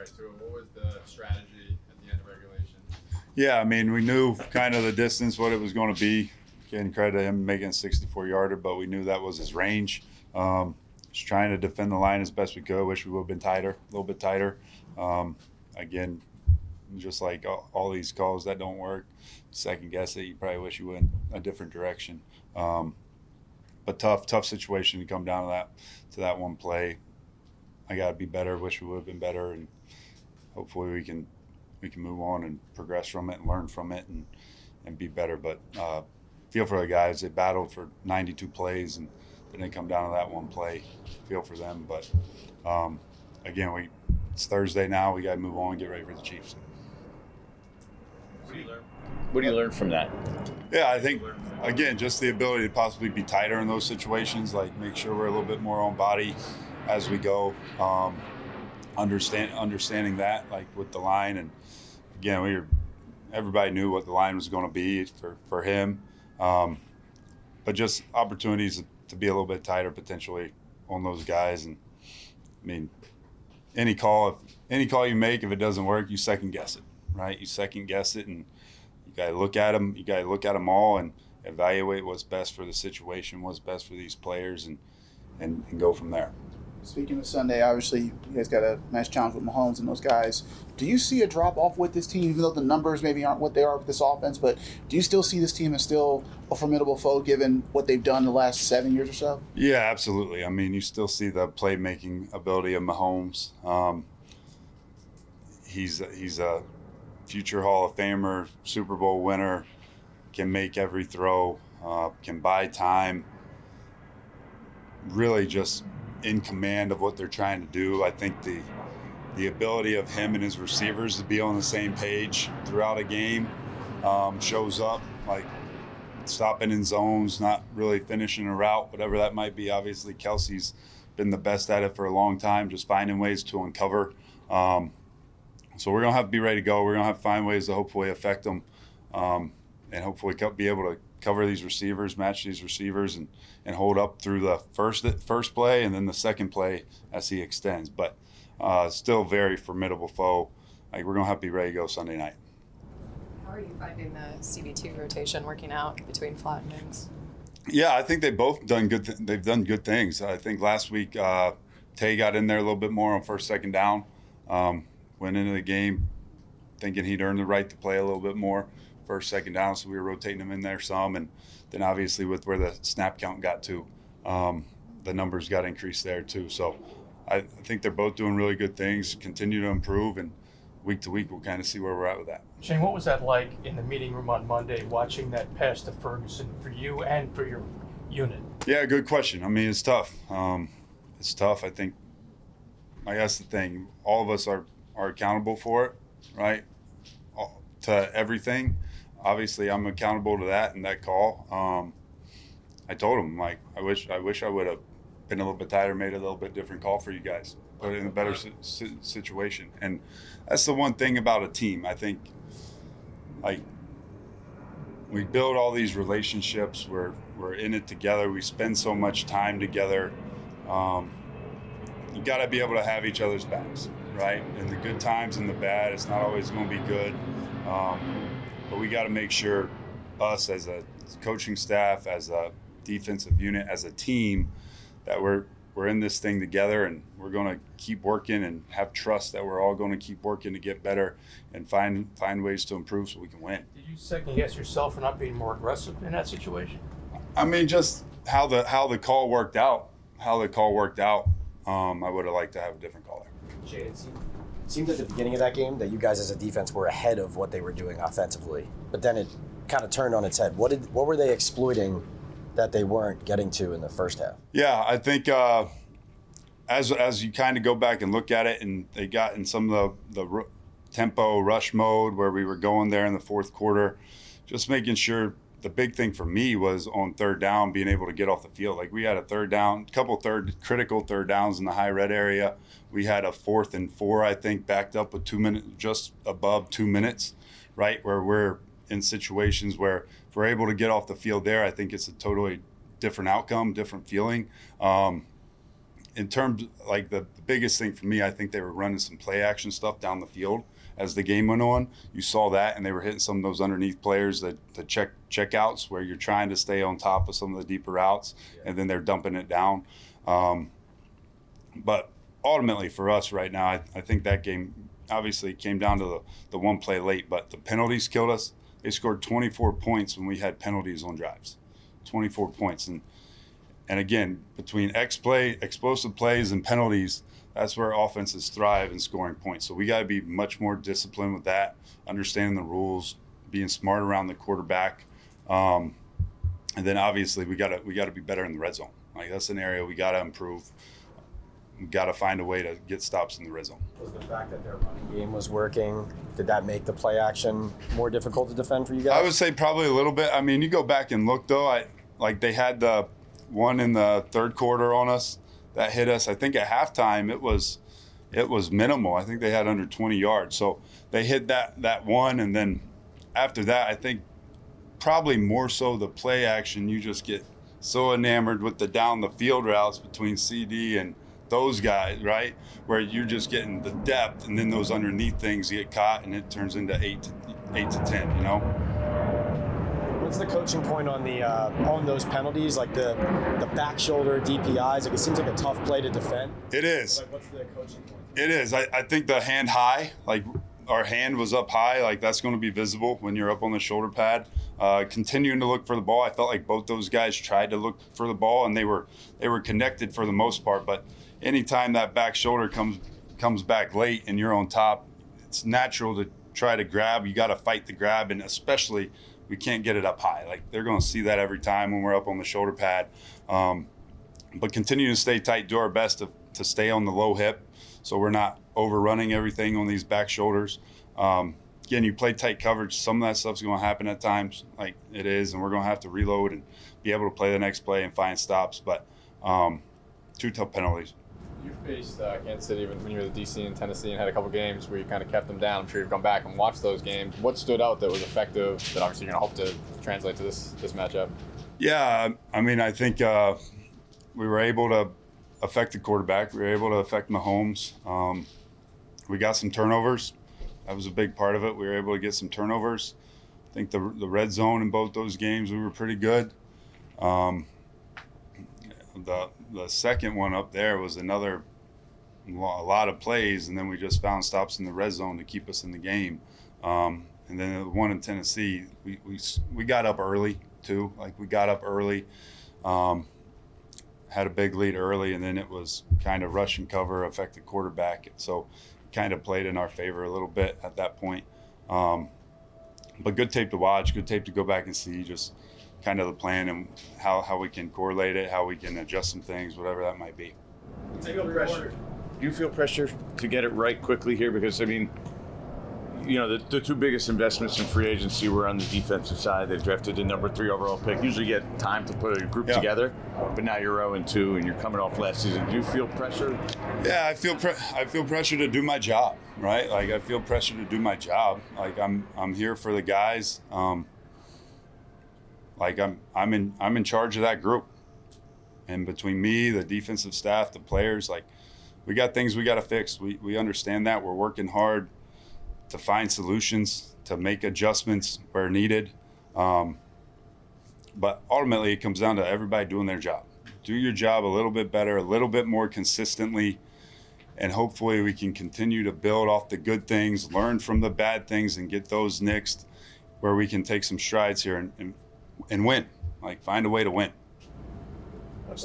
right to it. What was the strategy at the end of regulation? Yeah, I mean, we knew kind of the distance, what it was going to be. Getting credit to him making a 64-yarder, but we knew that was his range. Just trying to defend the line as best we could. Wish we would have been tighter, a little bit tighter. Again, just like all these calls that don't work, second guess it. You probably wish you went a different direction. But tough situation to come down to that one play. I got to be better. Wish we would have been better, and hopefully we can move on and progress from it and learn from it and be better. But feel for the guys. They battled for 92 plays and then they come down to that one play. Feel for them. But again, it's Thursday now. We got to move on and get ready for the Chiefs. What do you learn from that? Yeah, I think, again, just the ability to possibly be tighter in those situations, like make sure we're a little bit more on body as we go, understanding that, like with the line. And, again, everybody knew what the line was going to be for him. But just opportunities to be a little bit tighter potentially on those guys. And, I mean, any call you make, if it doesn't work, you second guess it, right? You second guess it, and you got to look at them. You got to look at them all and evaluate what's best for the situation, what's best for these players, and go from there. Speaking of Sunday, obviously you guys got a nice challenge with Mahomes and those guys. Do you see a drop-off with this team, even though the numbers maybe aren't what they are with this offense, but do you still see this team as still a formidable foe given what they've done the last 7 years or so? Yeah, absolutely. I mean, you still see the playmaking ability of Mahomes. He's a future Hall of Famer, Super Bowl winner, can make every throw, can buy time, really just in command of what they're trying to do. I think the ability of him and his receivers to be on the same page throughout a game shows up, like stopping in zones, not really finishing a route, whatever that might be. Obviously, Kelsey's been the best at it for a long time, just finding ways to uncover. So we're going to have to be ready to go. We're going to have to find ways to hopefully affect them and hopefully be able to cover these receivers, match these receivers, and hold up through the first play and then the second play as he extends. But still very formidable foe. Like, we're going to have to be ready to go Sunday night. How are you finding the CB2 rotation working out between Flat and Mings? Yeah, I think they've both done good. They've done good things. I think last week Tay got in there a little bit more on first, second down. Went into the game thinking he'd earned the right to play a little bit more first, second down, so we were rotating him in there some. And then obviously with where the snap count got to, the numbers got increased there too. So I think they're both doing really good things, continue to improve, and week to week we'll kind of see where we're at with that. Shane, what was that like in the meeting room on Monday, watching that pass to Ferguson for you and for your unit? Yeah, good question. I mean, it's tough. It's tough. I think, I guess the thing, all of us are accountable for it, right? To everything. Obviously, I'm accountable to that and that call. I told him, like, I wish I would have been a little bit tighter, made a little bit different call for you guys, put it in a better situation. And that's the one thing about a team. I think, like, we build all these relationships. We're in it together. We spend so much time together. You got to be able to have each other's backs, right? In the good times and the bad, it's not always going to be good. But we got to make sure us as a coaching staff, as a defensive unit, as a team, that we're in this thing together, and we're going to keep working and have trust that we're all going to keep working to get better and find ways to improve so we can win. Did you second guess yourself for not being more aggressive in that situation? I mean, just how the call worked out. I would have liked to have a different call there. Shane, it seemed at the beginning of that game that you guys as a defense were ahead of what they were doing offensively, but then it kind of turned on its head. What were they exploiting that they weren't getting to in the first half? Yeah, I think as you kind of go back and look at it, and they got in some of the tempo rush mode where we were going there in the fourth quarter, just making sure. The big thing for me was on third down, being able to get off the field. Like, we had a critical third downs in the high red area. We had a 4th and 4, I think, backed up with 2 minutes, just above 2 minutes, right? Where we're in situations where if we're able to get off the field there, I think it's a totally different outcome, different feeling. And in terms, like the biggest thing for me, I think they were running some play action stuff down the field as the game went on. You saw that, and they were hitting some of those underneath players, the check outs where you're trying to stay on top of some of the deeper routes, and then they're dumping it down. But ultimately for us right now, I think that game obviously came down to the one play late, but the penalties killed us. They scored 24 points when we had penalties on drives, 24 points. And again, between explosive plays and penalties, that's where offenses thrive in scoring points. So we got to be much more disciplined with that, understanding the rules, being smart around the quarterback. And then obviously we got to be better in the red zone. Like that's an area we got to improve. We got to find a way to get stops in the red zone. Was the fact that their running game was working, did that make the play action more difficult to defend for you guys? I would say probably a little bit. I mean, you go back and look though, they had the one in the third quarter on us that hit us. I think at halftime it was minimal. I think they had under 20 yards. So they hit that one, and then after that, I think probably more so the play action. You just get so enamored with the down the field routes between CD and those guys, right? Where you're just getting the depth, and then those underneath things get caught, and it turns into 8 to 10. You know. What's the coaching point on the on those penalties, like the back shoulder DPIs? Like it seems like a tough play to defend. It is. Like what's the coaching point? It is. I think the hand high, like our hand was up high, like that's going to be visible when you're up on the shoulder pad. Continuing to look for the ball. I felt like both those guys tried to look for the ball, and they were connected for the most part. But anytime that back shoulder comes back late and you're on top, it's natural to try to grab. You got to fight the grab, and especially we can't get it up high. Like they're going to see that every time when we're up on the shoulder pad. But continue to stay tight, do our best to stay on the low hip so we're not overrunning everything on these back shoulders. Again, you play tight coverage. Some of that stuff's going to happen at times, like it is, and we're going to have to reload and be able to play the next play and find stops. But 2 tough penalties. You faced Kansas City when you were at DC and Tennessee and had a couple games where you kind of kept them down. I'm sure you've gone back and watched those games. What stood out that was effective that obviously you're going to hope to translate to this matchup? Yeah, I mean, I think we were able to affect the quarterback. We were able to affect Mahomes. We got some turnovers. That was a big part of it. We were able to get some turnovers. I think the red zone in both those games, we were pretty good. The second one up there was a lot of plays, and then we just found stops in the red zone to keep us in the game. And then the one in Tennessee, we got up early too. Like we got up early, had a big lead early, and then it was kind of rush and cover, affect the quarterback. So it kind of played in our favor a little bit at that point. But good tape to watch, good tape to go back and see just kind of the plan and how we can correlate it, how we can adjust some things, whatever that might be. Do you feel pressure to get it right quickly here? Because, I mean, you know, the 2 biggest investments in free agency were on the defensive side. They drafted the number 3 overall pick. Usually get time to put a group together, but now you're 0-2 and you're coming off last season. Do you feel pressure? Yeah, I feel pressure to do my job, right? Like I feel pressure to do my job. Like I'm here for the guys. Like I'm in charge of that group, and between me, the defensive staff, the players, like we got things we got to fix. We understand that. We're working hard to find solutions, to make adjustments where needed. But ultimately, it comes down to everybody doing their job. Do your job a little bit better, a little bit more consistently, and hopefully we can continue to build off the good things, learn from the bad things, and get those nixed where we can take some strides here and win. Like find a way to win. What's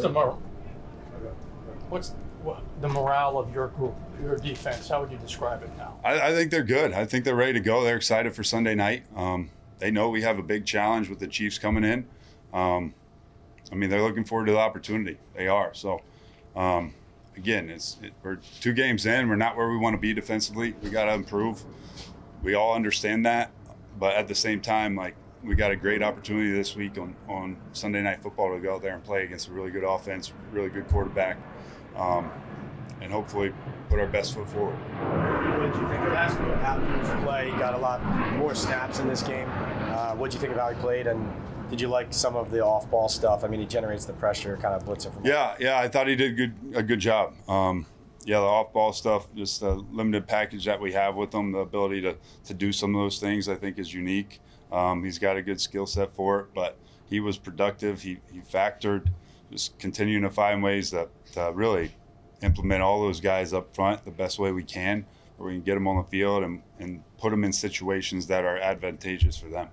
the morale of your group, your defense? How would you describe it now? I think they're good. I think they're ready to go. They're excited for Sunday night. They know we have a big challenge with the Chiefs coming in. I mean, they're looking forward to the opportunity. They are. So, again, we're 2 games in. We're not where we want to be defensively. We got to improve. We all understand that. But at the same time, like, we got a great opportunity this week on Sunday Night Football to go out there and play against a really good offense, really good quarterback, and hopefully put our best foot forward. What did you think of Haskell's play? He got a lot more snaps in this game. What did you think of how he played, and Did you like some of the off-ball stuff? I mean, he generates the pressure, kind of blitzing from. Yeah, I thought he did a good job. The off-ball stuff, just the limited package that we have with him, the ability to do some of those things, I think is unique. He's got a good skill set for it, but he was productive. He factored, just continuing to find ways to really implement all those guys up front the best way we can, where we can get them on the field and put them in situations that are advantageous for them.